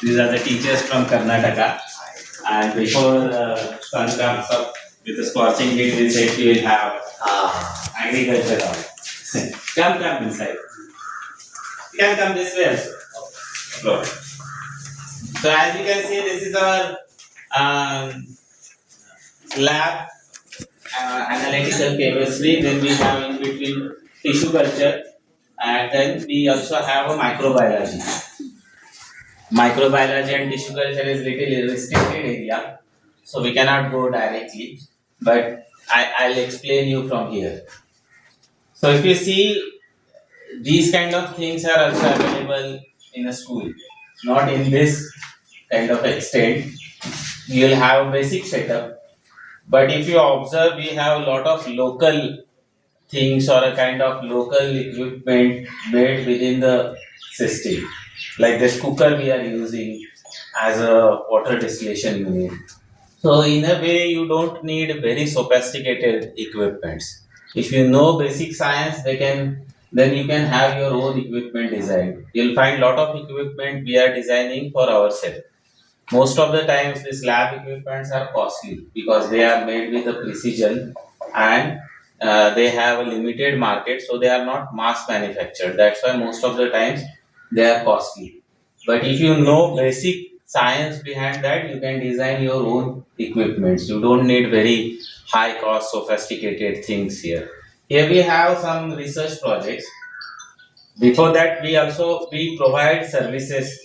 These are the teachers from Karnataka. And before the sun comes up with the scorching heat, we said we will have agriculture on. Come inside. You can come this way also. Go. So as you can see, this is our lab, analytical chemistry. Then we have in between tissue culture, and then we also have a microbiology. Microbiology and tissue culture is little restricted area, so we cannot go directly. But I'll explain you from here. So if you see, these kind of things are also available in a school, not in this kind of extent. You'll have a basic setup, but if you observe, we have a lot of local things or a kind of local equipment made within the system. Like this cooker we are using as a water distillation unit. So in a way, you don't need very sophisticated equipments. If you know basic science, then you can have your own equipment design. You'll find lot of equipment we are designing for ourselves. Most of the times, these lab equipments are costly because they are made with a precision, and they have a limited market, so they are not mass manufactured. That's why most of the times they are costly. But if you know basic science behind that, you can design your own equipments. You don't need very high cost sophisticated things here. Here we have some research projects. Before that, we provide services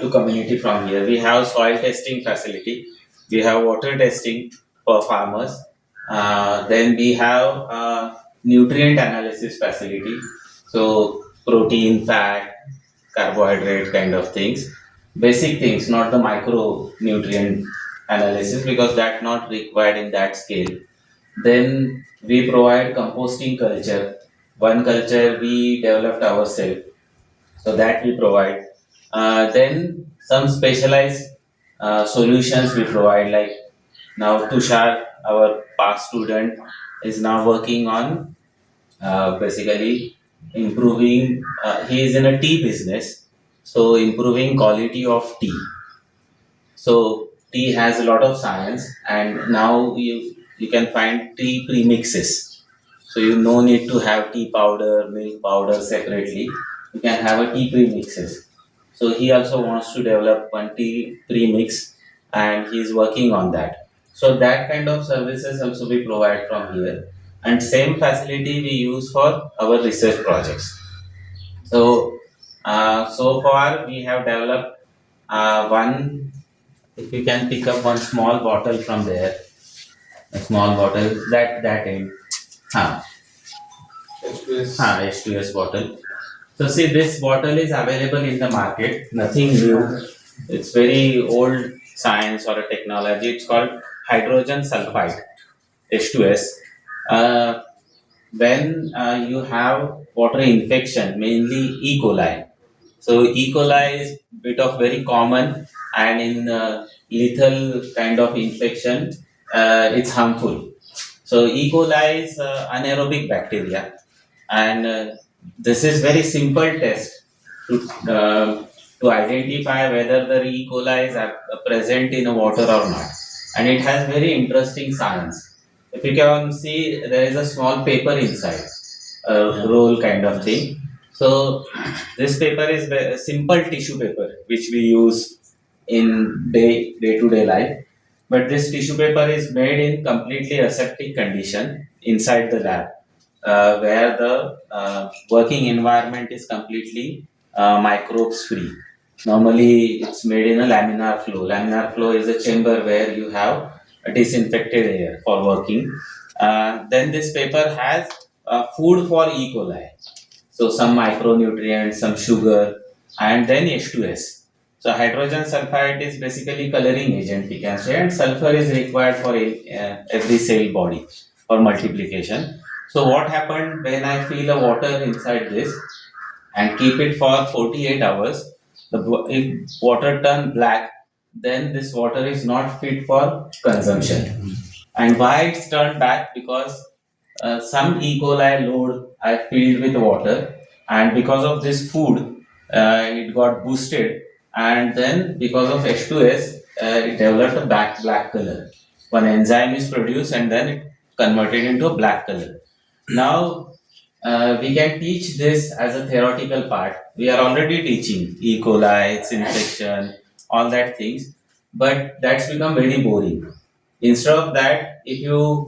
to community from here. We have soil testing facility. We have water testing for farmers. Then we have nutrient analysis facility. So protein, fat, carbohydrate kind of things. Basic things, not the micronutrient analysis because that's not required in that scale. Then we provide composting culture. One culture we developed ourselves, so that we provide. Then some specialized solutions we provide. Like now Tushar, our past student, is now working on basically improving. He is in a tea business, so improving quality of tea. So tea has a lot of science, and now you can find tea premixes. So you no need to have tea powder, milk powder separately. You can have a tea premixes. So he also wants to develop one tea premix, and he is working on that. So that kind of services also we provide from here, and same facility we use for our research projects. So so far we have developed one. If you can pick up one small bottle from there, a small bottle that end. Huh. H2S bottle. So see, this bottle is available in the market. Nothing new. It's very old science or a technology. It's called hydrogen sulfide, H2S. Uh, when you have water infection, mainly E. coli. So E. coli is bit of very common, and in lethal kind of infection, it's harmful. So E. coli is anaerobic bacteria, and this is very simple test to identify whether the E. coli is present in the water or not, and it has very interesting science. If you can see, there is a small paper inside, a roll kind of thing. So this paper is a simple tissue paper which we use in day to day life. But this tissue paper is made in completely aseptic condition inside the lab, where the working environment is completely microbes free. Normally, it's made in a laminar flow. Laminar flow is a chamber where you have a disinfected air for working. Then this paper has food for E. coli. So some micronutrients, some sugar, and then H2S. So hydrogen sulfide is basically coloring agent, we can say, and sulfur is required for every cell body for multiplication. So what happened when I fill the water inside this and keep it for 48 hours, if water turn black, then this water is not fit for consumption. And why it's turned back? Because some E. coli load I filled with water, and because of this food, it got boosted, and then because of H2S, it developed a black color. One enzyme is produced, and then it converted into a black color. Now we can teach this as a theoretical part. We are already teaching E. coli, its infection, all that things, but that's become very boring. Instead of that, if you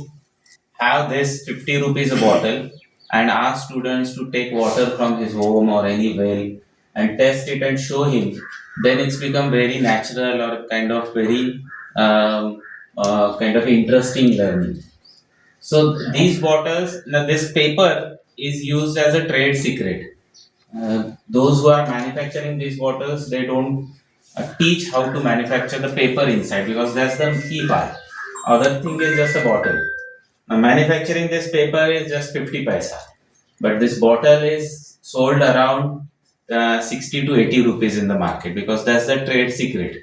have this 50 rupees a bottle and ask students to take water from his home or any well and test it and show him, then it's become very natural or kind of very kind of interesting learning. So these bottles, now this paper is used as a trade secret. Those who are manufacturing these bottles, they don't teach how to manufacture the paper inside, because that's the key part. Other thing is just a bottle. Now, manufacturing this paper is just 50 paisa, but this bottle is sold around 60 to 80 rupees in the market, because that's the trade secret.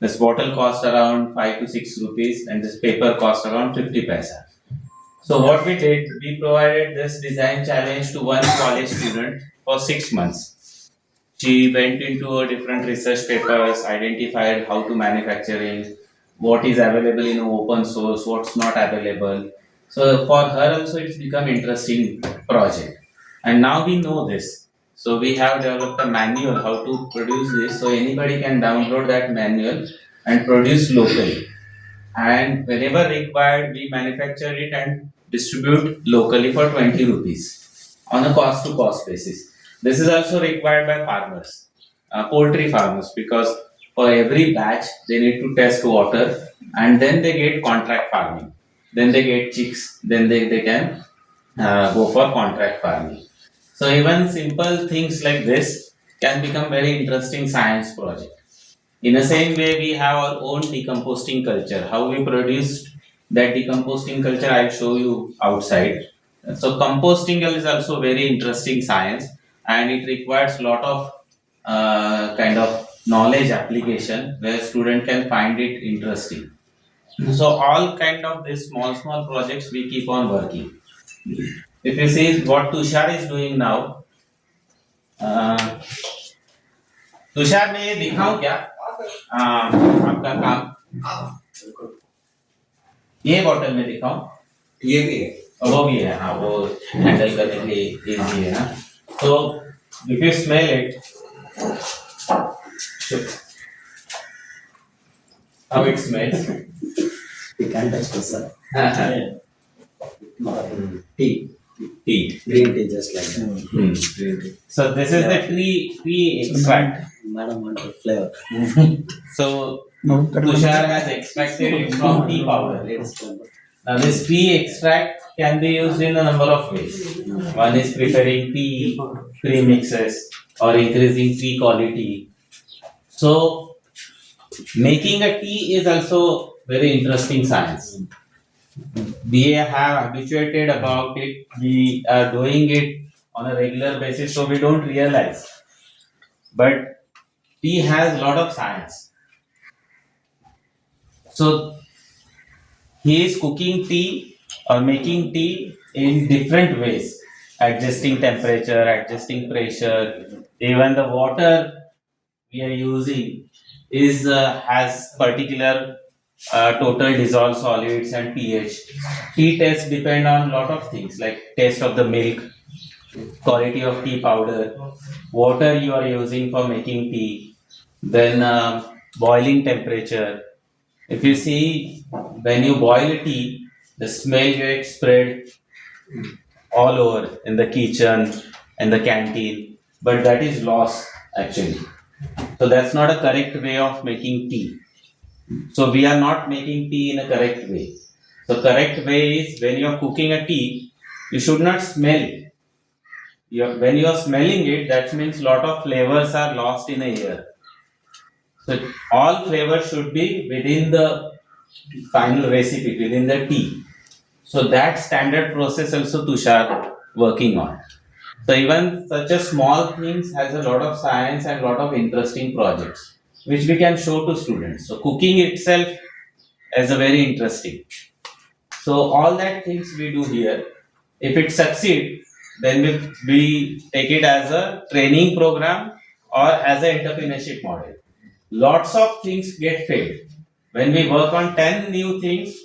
This bottle cost around 5 to 6 rupees, and this paper cost around 50 paisa. So what we did, we provided this design challenge to one college student for 6 months. She went into a different research papers, identified how to manufacturing, what is available in open source, what's not available. So for her also it's become interesting project. And now we know this. So we have developed a manual how to produce this. So anybody can download that manual and produce locally, and whenever required we manufacture it and distribute locally for 20 rupees on a cost to cost basis. This is also required by farmers, poultry farmers, because for every batch they need to test water, and then they get contract farming, then they get chicks, then they can go for contract farming. So even simple things like this can become very interesting science project. In the same way, we have our own decomposting culture. How we produced that decomposting culture, I'll show you outside. So composting is also very interesting science, and it requires a lot of kind of knowledge application where student can find it interesting. So all kind of these small projects we keep on working. If you see what Tushar is doing now, uh, Tushar मैं ये दिखाऊं क्या आपका काम ये bottle में दिखाऊं ये भी है और वो भी है हाँ वो हैंडल करने के लिए इजी है ना तो if you smell it how it smells You can touch this, sir. Tea. T Green tea, just like that. Hmm. Green tea. So this is the tree extract. Madam want the flavor. So Tushar has extracted it from tea powder. Latest flavor. Now this tea extract can be used in a number of ways. One is preparing tea premixes or increasing tea quality. So making a tea is also very interesting science. We have habituated about it. We are doing it on a regular basis, so we don't realize. But tea has a lot of science. So he is cooking tea or making tea in different ways, adjusting temperature, adjusting pressure. Even the water we are using is has particular total dissolved solids and pH. Tea tests depend on lot of things like taste of the milk, quality of tea powder, water you are using for making tea, then boiling temperature. If you see, when you boil tea, the smell gets spread all over in the kitchen and the canteen, but that is lost actually. So that's not a correct way of making tea. So we are not making tea in a correct way. So correct way is when you are cooking a tea, you should not smell. When you are smelling it, that means lot of flavors are lost in the air. So all flavors should be within the final recipe, within the tea. So that standard process also Tushar working on. So even such a small things has a lot of science and lot of interesting projects which we can show to students. So cooking itself is a very interesting. So all that things we do here, if it succeed, then we take it as a training program or as an entrepreneurship model. Lots of things get failed. When we work on 10 new things,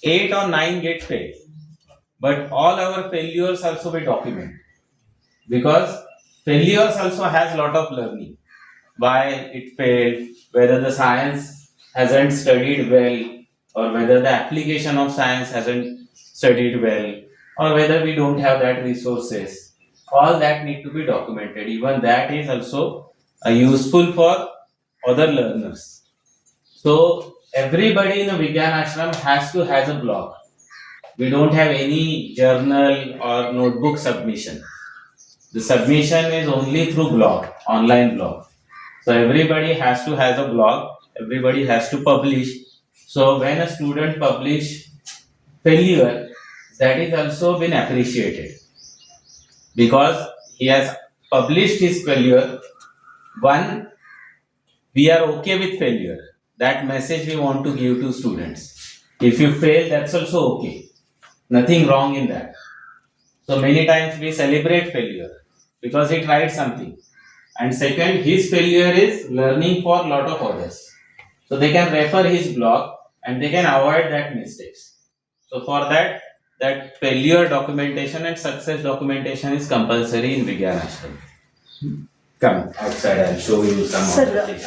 8 or 9 get failed. But all our failures also we document, because failures also has lot of learning. Why it failed, whether the science hasn't studied well, or whether the application of science hasn't studied well, or whether we don't have that resources. All that need to be documented. Even that is also useful for other learners. So everybody in a Vigyan ashram has a blog. We don't have any journal or notebook submission. The submission is only through blog, online blog. So everybody has a blog. Everybody has to publish. So when a student publish failure, that is also been appreciated, because he has published his failure. One, we are okay with failure. That message we want to give to students. If you fail, that's also okay. Nothing wrong in that. So many times we celebrate failure because he tried something. And second, his failure is learning for a lot of others. So they can refer his blog and they can avoid that mistakes. So for that, that failure documentation and success documentation is compulsory in Vigyan Ashram. Come outside, I'll show you some Sir, other things.